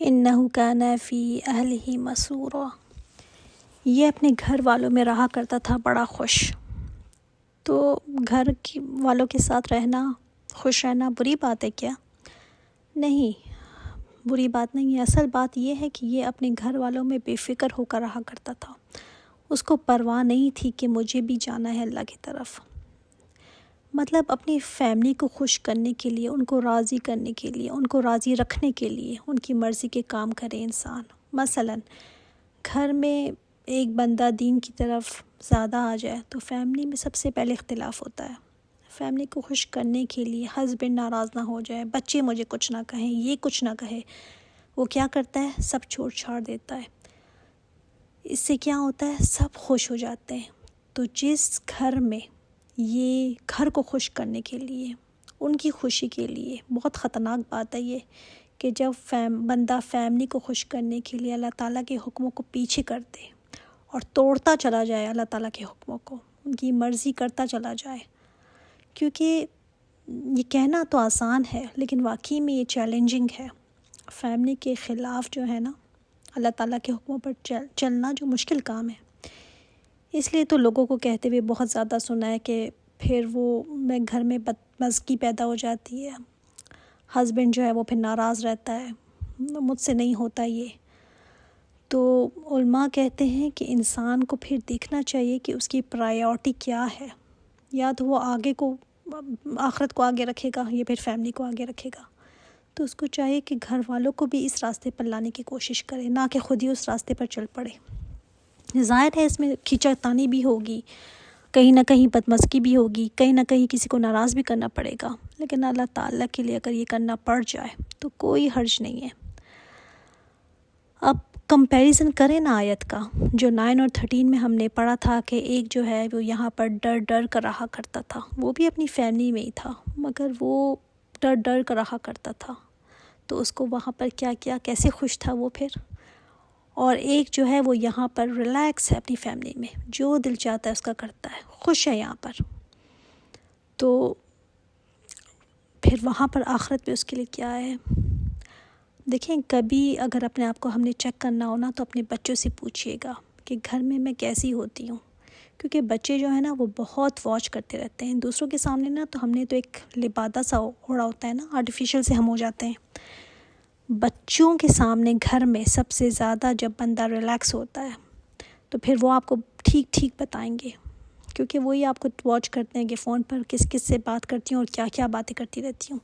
انہ کان فی اہلہ مسرورا، یہ اپنے گھر والوں میں رہا کرتا تھا بڑا خوش۔ تو گھر والوں کے ساتھ رہنا، خوش رہنا بری بات ہے کیا؟ نہیں، بری بات نہیں ہے۔ اصل بات یہ ہے کہ یہ اپنے گھر والوں میں بے فکر ہو کر رہا کرتا تھا۔ اس کو پرواہ نہیں تھی کہ مجھے بھی جانا ہے اللہ کی طرف۔ مطلب اپنی فیملی کو خوش کرنے کے لیے، ان کو راضی کرنے کے لیے، ان کو راضی رکھنے کے لیے ان کی مرضی کے کام کرے انسان۔ مثلاً گھر میں ایک بندہ دین کی طرف زیادہ آ جائے تو فیملی میں سب سے پہلے اختلاف ہوتا ہے۔ فیملی کو خوش کرنے کے لیے ہسبینڈ ناراض نہ ہو جائے، بچے مجھے کچھ نہ کہیں، یہ کچھ نہ کہے، وہ کیا کرتا ہے؟ سب چھوڑ چھاڑ دیتا ہے۔ اس سے کیا ہوتا ہے؟ سب خوش ہو جاتے ہیں۔ تو جس گھر میں یہ گھر کو خوش کرنے کے لیے، ان کی خوشی کے لیے، بہت خطرناک بات ہے یہ کہ جب بندہ فیملی کو خوش کرنے کے لیے اللہ تعالیٰ کے حکموں کو پیچھے کر دے اور توڑتا چلا جائے اللہ تعالیٰ کے حکموں کو، ان کی مرضی کرتا چلا جائے۔ کیونکہ یہ کہنا تو آسان ہے لیکن واقعی میں یہ چیلنجنگ ہے۔ فیملی کے خلاف جو ہے نا، اللہ تعالیٰ کے حکموں پر چلنا جو مشکل کام ہے۔ اس لیے تو لوگوں کو کہتے ہوئے بہت زیادہ سنا ہے کہ پھر وہ گھر میں بدمزگی پیدا ہو جاتی ہے، ہسبینڈ جو ہے وہ پھر ناراض رہتا ہے، مجھ سے نہیں ہوتا یہ۔ تو علماء کہتے ہیں کہ انسان کو پھر دیکھنا چاہیے کہ اس کی پرائیورٹی کیا ہے، یا تو وہ آخرت کو آگے رکھے گا یا پھر فیملی کو آگے رکھے گا۔ تو اس کو چاہیے کہ گھر والوں کو بھی اس راستے پر لانے کی کوشش کرے، نہ کہ خود ہی اس راستے پر چل پڑے۔ ظاہر ہے اس میں کھینچا بھی ہوگی، کہیں نہ کہیں بدمزگی بھی ہوگی، کہیں نہ کہیں کسی کو ناراض بھی کرنا پڑے گا، لیکن اللہ تعالیٰ کے لیے اگر یہ کرنا پڑ جائے تو کوئی حرج نہیں ہے۔ اب کمپیریزن کریں نا آیت کا، جو 9 اور 13 میں ہم نے پڑھا تھا کہ ایک جو ہے وہ یہاں پر ڈر کر رہا کرتا تھا، وہ بھی اپنی فیملی میں ہی تھا مگر وہ ڈر کر رہا کرتا تھا، تو اس کو وہاں پر کیا کیسے خوش تھا وہ پھر۔ اور ایک جو ہے وہ یہاں پر ریلیکس ہے اپنی فیملی میں، جو دل چاہتا ہے اس کا کرتا ہے، خوش ہے یہاں پر۔ تو پھر وہاں پر آخرت میں اس کے لیے کیا ہے؟ دیکھیں، کبھی اگر اپنے آپ کو ہم نے چیک کرنا ہو نا تو اپنے بچوں سے پوچھئے گا کہ گھر میں کیسی ہوتی ہوں، کیونکہ بچے جو ہے نا وہ بہت واچ کرتے رہتے ہیں دوسروں کے سامنے نا، تو ہم نے تو ایک لبادہ سا اوڑھا ہوتا ہے نا، آرٹیفیشل سے ہم ہو جاتے ہیں۔ بچوں کے سامنے گھر میں سب سے زیادہ جب بندہ ریلیکس ہوتا ہے تو پھر وہ آپ کو ٹھیک بتائیں گے، کیونکہ وہی آپ کو واچ کرتے ہیں کہ فون پر کس سے بات کرتی ہوں اور کیا باتیں کرتی رہتی ہوں،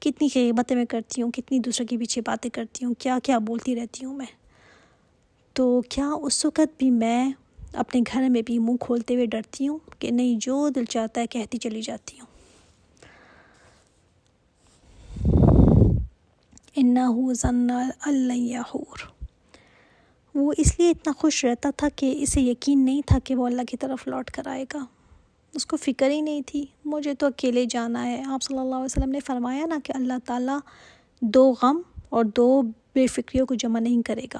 کتنی غیبتیں میں کرتی ہوں، کتنی دوسرے کے پیچھے باتیں کرتی ہوں، کیا بولتی رہتی ہوں میں۔ تو کیا اس وقت بھی میں اپنے گھر میں بھی منہ کھولتے ہوئے ڈرتی ہوں کہ نہیں، جو دل چاہتا ہے کہتی چلی جاتی ہوں؟ انہ ظن ان لن یحور، وہ اس لیے اتنا خوش رہتا تھا کہ اسے یقین نہیں تھا کہ وہ اللہ کی طرف لوٹ کر آئے گا۔ اس کو فکر ہی نہیں تھی، مجھے تو اکیلے جانا ہے۔ آپ صلی اللہ علیہ وسلم نے فرمایا نا کہ اللہ تعالیٰ 2 غم اور 2 بے فکریوں کو جمع نہیں کرے گا۔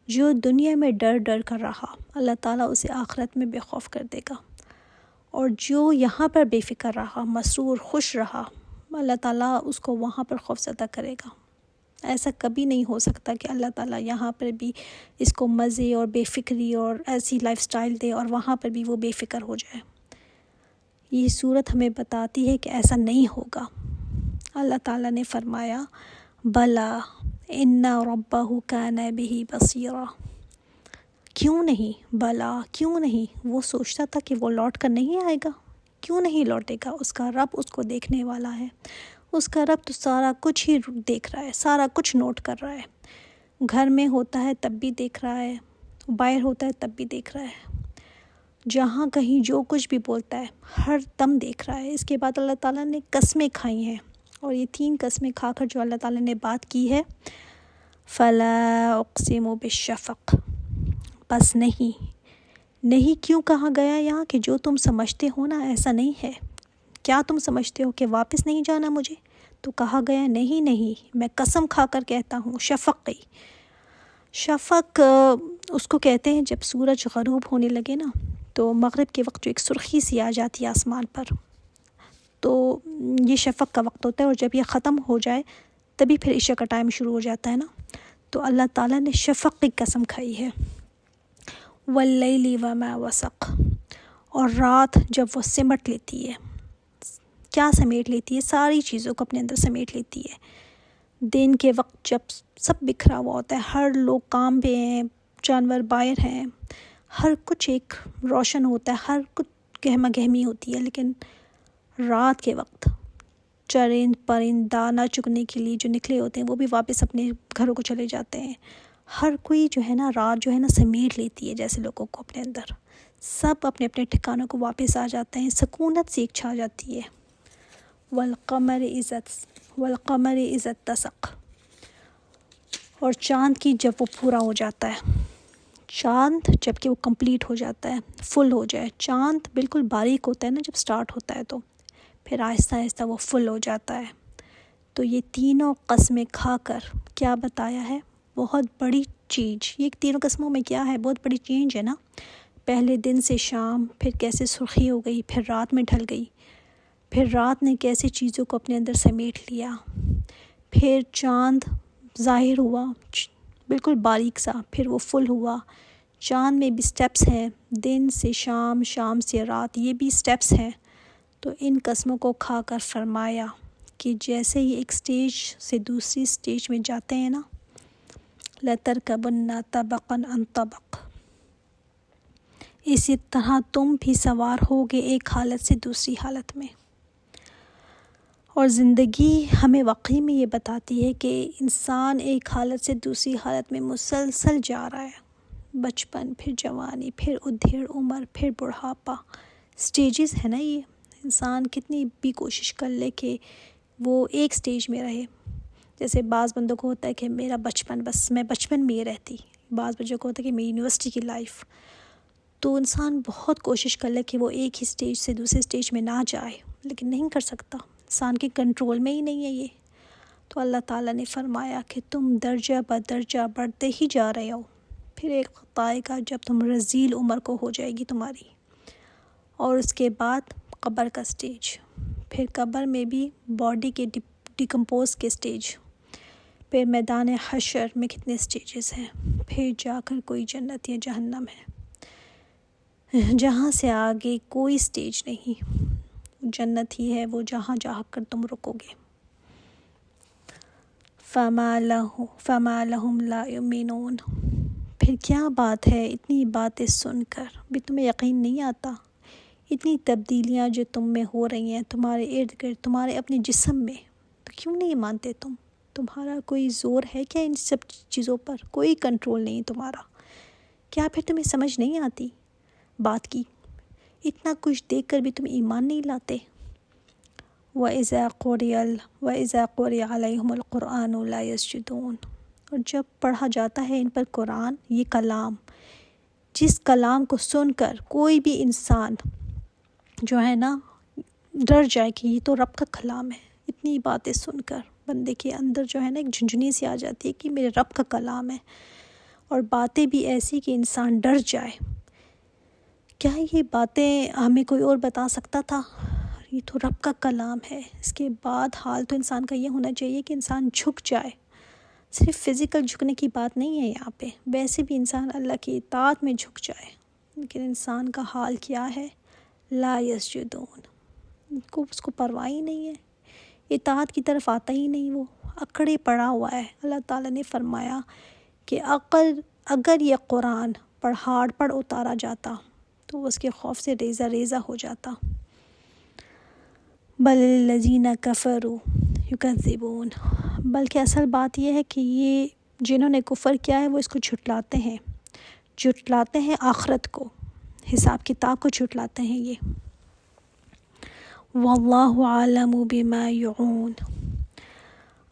جو دنیا میں ڈر کر رہا، اللہ تعالیٰ اسے آخرت میں بے خوف کر دے گا، اور جو یہاں پر بے فکر رہا، مسرور، خوش رہا، اللہ تعالیٰ اس کو وہاں پر خوف زدہ کرے گا۔ ایسا کبھی نہیں ہو سکتا کہ اللہ تعالیٰ یہاں پر بھی اس کو مزے اور بے فکری اور ایسی لائف سٹائل دے اور وہاں پر بھی وہ بے فکر ہو جائے۔ یہ صورت ہمیں بتاتی ہے کہ ایسا نہیں ہوگا۔ اللہ تعالیٰ نے فرمایا بلا ان ربہ کان بہ بصیرا، کیوں نہیں؟ بلا، کیوں نہیں؟ وہ سوچتا تھا کہ وہ لوٹ کر نہیں آئے گا، کیوں نہیں لوٹے گا؟ اس کا رب اس کو دیکھنے والا ہے، اس کا رب تو سارا کچھ ہی دیکھ رہا ہے، سارا کچھ نوٹ کر رہا ہے۔ گھر میں ہوتا ہے تب بھی دیکھ رہا ہے، باہر ہوتا ہے تب بھی دیکھ رہا ہے، جہاں کہیں جو کچھ بھی بولتا ہے ہر دم دیکھ رہا ہے۔ اس کے بعد اللہ تعالیٰ نے قسمیں کھائی ہیں، اور یہ 3 قسمیں کھا کر جو اللہ تعالیٰ نے بات کی ہے، فلا اقسم بالشفق، بس نہیں کیوں کہا گیا یہاں کہ جو تم سمجھتے ہو نا ایسا نہیں ہے؟ کیا تم سمجھتے ہو کہ واپس نہیں جانا مجھے؟ تو کہا گیا نہیں، میں قسم کھا کر کہتا ہوں، شفق اس کو کہتے ہیں جب سورج غروب ہونے لگے نا، تو مغرب کے وقت جو ایک سرخی سی آ جاتی ہے آسمان پر، تو یہ شفق کا وقت ہوتا ہے، اور جب یہ ختم ہو جائے تبھی پھر عشاء کا ٹائم شروع ہو جاتا ہے نا۔ تو اللہ تعالیٰ نے شفق کی قسم کھائی ہے، واللیل وما وسق، اور رات جب وہ سمٹ لیتی ہے، کیا سمیٹ لیتی ہے؟ ساری چیزوں کو اپنے اندر سمیٹ لیتی ہے۔ دن کے وقت جب سب بکھرا ہوا ہوتا ہے، ہر لوگ کام پہ ہیں، جانور باہر ہیں، ہر کچھ ایک روشن ہوتا ہے، ہر کچھ گہما گہمی ہوتی ہے، لیکن رات کے وقت چرند پرند دانہ چگنے کے لیے جو نکلے ہوتے ہیں وہ بھی واپس اپنے گھروں کو چلے جاتے ہیں۔ ہر کوئی جو ہے نا رات جو ہے نا سمیٹ لیتی ہے جیسے لوگوں کو اپنے اندر، سب اپنے اپنے ٹھکانوں کو واپس آ جاتے ہیں، سکونت سی ایک چھا جاتی ہے۔ والقمر اذا اتسق، اور چاند کی جب وہ پورا ہو جاتا ہے، چاند جب کہ وہ کمپلیٹ ہو جاتا ہے، فل ہو جائے، چاند بالکل باریک ہوتا ہے نا جب سٹارٹ ہوتا ہے، تو پھر آہستہ آہستہ وہ فل ہو جاتا ہے۔ تو یہ تینوں قسمیں کھا کر کیا بتایا ہے؟ بہت بڑی چینج، یہ تینوں قسموں میں کیا ہے؟ بہت بڑی چینج ہے نا۔ پہلے دن سے شام، پھر کیسے سرخی ہو گئی، پھر رات میں ڈھل گئی، پھر رات نے کیسے چیزوں کو اپنے اندر سمیٹ لیا، پھر چاند ظاہر ہوا بالکل باریک سا، پھر وہ فل ہوا۔ چاند میں بھی سٹیپس ہیں، دن سے شام، شام سے رات، یہ بھی سٹیپس ہیں۔ تو ان قسموں کو کھا کر فرمایا کہ جیسے ہی ایک سٹیج سے دوسری سٹیج میں جاتے ہیں نا، لَتَرْكَبُنَّ طَبَقًا عَنْ طَبَقٍ، اسی طرح تم بھی سوار ہوگے ایک حالت سے دوسری حالت میں۔ اور زندگی ہمیں واقعی میں یہ بتاتی ہے کہ انسان ایک حالت سے دوسری حالت میں مسلسل جا رہا ہے، بچپن، پھر جوانی، پھر ادھیڑ عمر، پھر بڑھاپا، سٹیجز ہے نا یہ۔ انسان کتنی بھی کوشش کر لے کہ وہ ایک سٹیج میں رہے، جیسے بعض بندوں کو ہوتا ہے کہ میرا بچپن، بس میں بچپن میں ہی رہتی، بعض بچوں کو ہوتا ہے کہ میری یونیورسٹی کی لائف، تو انسان بہت کوشش کر لے کہ وہ ایک ہی سٹیج سے دوسرے سٹیج میں نہ جائے، لیکن نہیں کر سکتا، انسان کے کنٹرول میں ہی نہیں ہے یہ۔ تو اللہ تعالیٰ نے فرمایا کہ تم درجہ بدرجہ بڑھتے ہی جا رہے ہو، پھر ایک وقت آئے گا جب تم رذیل عمر کو ہو جائے گی تمہاری، اور اس کے بعد قبر کا سٹیج، پھر قبر میں بھی باڈی کے ڈیکمپوز کے سٹیج، پھر میدان حشر میں کتنے سٹیجز ہیں، پھر جا کر کوئی جنت یا جہنم ہے، جہاں سے آگے کوئی سٹیج نہیں، جنت ہی ہے وہ جہاں جا کر تم رکو گے۔ فَمَا لَهُمْ لَا يُؤْمِنُونَ، پھر کیا بات ہے اتنی باتیں سن کر بھی تمہیں یقین نہیں آتا؟ اتنی تبدیلیاں جو تم میں ہو رہی ہیں، تمہارے ارد گرد، تمہارے اپنے جسم میں، تو کیوں نہیں مانتے تم؟ تمہارا کوئی زور ہے کیا ان سب چیزوں پر؟ کوئی کنٹرول نہیں تمہارا، کیا پھر تمہیں سمجھ نہیں آتی بات کی؟ اتنا کچھ دیکھ کر بھی تم ایمان نہیں لاتے؟ وَإِذَا قُرِئَ عَلَيْهِمُ الْقُرْآنُ لَا يَسْجُدُونَ، اور جب پڑھا جاتا ہے ان پر قرآن، یہ کلام، جس کلام کو سن کر کوئی بھی انسان جو ہے نا ڈر جائے کہ یہ تو رب کا کلام ہے، اتنی باتیں سن کر بندے کے اندر جو ہے نا ایک جھنجھنی سی آ جاتی ہے کہ میرے رب کا کلام ہے، اور باتیں بھی ایسی کہ انسان ڈر جائے۔ کیا یہ باتیں ہمیں کوئی اور بتا سکتا تھا؟ یہ تو رب کا کلام ہے۔ اس کے بعد حال تو انسان کا یہ ہونا چاہیے کہ انسان جھک جائے، صرف فزیکل جھکنے کی بات نہیں ہے یہاں پہ، ویسے بھی انسان اللہ کی اطاعت میں جھک جائے، لیکن انسان کا حال کیا ہے؟ لا یسجدون، اس کو پرواہ ہی نہیں ہے، اطاعت کی طرف آتا ہی نہیں، وہ اکڑے پڑا ہوا ہے۔ اللہ تعالیٰ نے فرمایا کہ اگر یہ قرآن پہاڑ پر اتارا جاتا تو وہ اس کے خوف سے ریزہ ریزہ ہو جاتا۔ بل الذین کفروا یکذبون، بلکہ اصل بات یہ ہے کہ یہ جنہوں نے کفر کیا ہے وہ اس کو جھٹلاتے ہیں آخرت کو، حساب کتاب کو جھٹلاتے ہیں یہ۔ واللہ عالم بما یعون،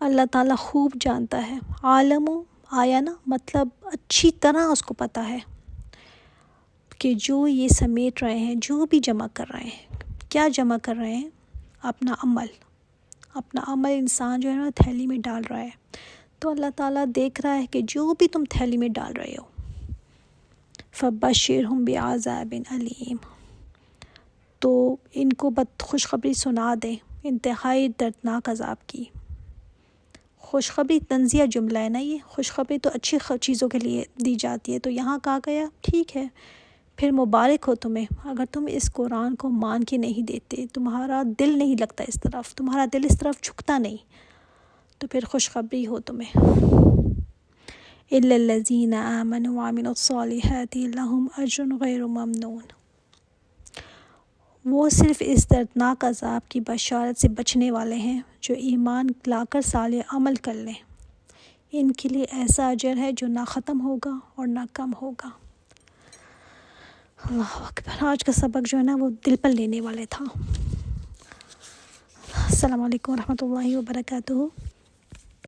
اللہ تعالیٰ خوب جانتا ہے، عالم آیا نا مطلب اچھی طرح اس کو پتہ ہے کہ جو یہ سمیٹ رہے ہیں، جو بھی جمع کر رہے ہیں، کیا جمع کر رہے ہیں؟ اپنا عمل انسان جو ہے نا تھیلی میں ڈال رہا ہے، تو اللہ تعالیٰ دیکھ رہا ہے کہ جو بھی تم تھیلی میں ڈال رہے ہو، فَبَشِّرْهُمْ بِعَذَابٍ أَلِيمٍ، تو ان کو خوشخبری سنا دیں انتہائی دردناک عذاب کی، خوشخبری تنزیہ جملہ ہے نا، یہ خوشخبری تو اچھی چیزوں کے لیے دی جاتی ہے، تو یہاں کہا گیا ٹھیک ہے پھر مبارک ہو تمہیں، اگر تم اس قرآن کو مان کے نہیں دیتے، تمہارا دل نہیں لگتا اس طرف، تمہارا دل اس طرف جھکتا نہیں، تو پھر خوشخبری ہو تمہیں۔ إِلَّا الَّذِينَ آمَنُوا وَعَمِلُوا الصَّالِحَاتِ لَهُمْ أَجْرٌ غَيْرُ مَمْنُونٍ، وہ صرف اس دردناک عذاب کی بشارت سے بچنے والے ہیں جو ایمان لا کر صالح عمل کر لیں، ان کے لیے ایسا اجر ہے جو نہ ختم ہوگا اور نہ کم ہوگا۔ اللہ اکبر، آج کا سبق جو ہے نا وہ دل پر لینے والے تھا۔ السلام علیکم ورحمۃ اللہ وبرکاتہ۔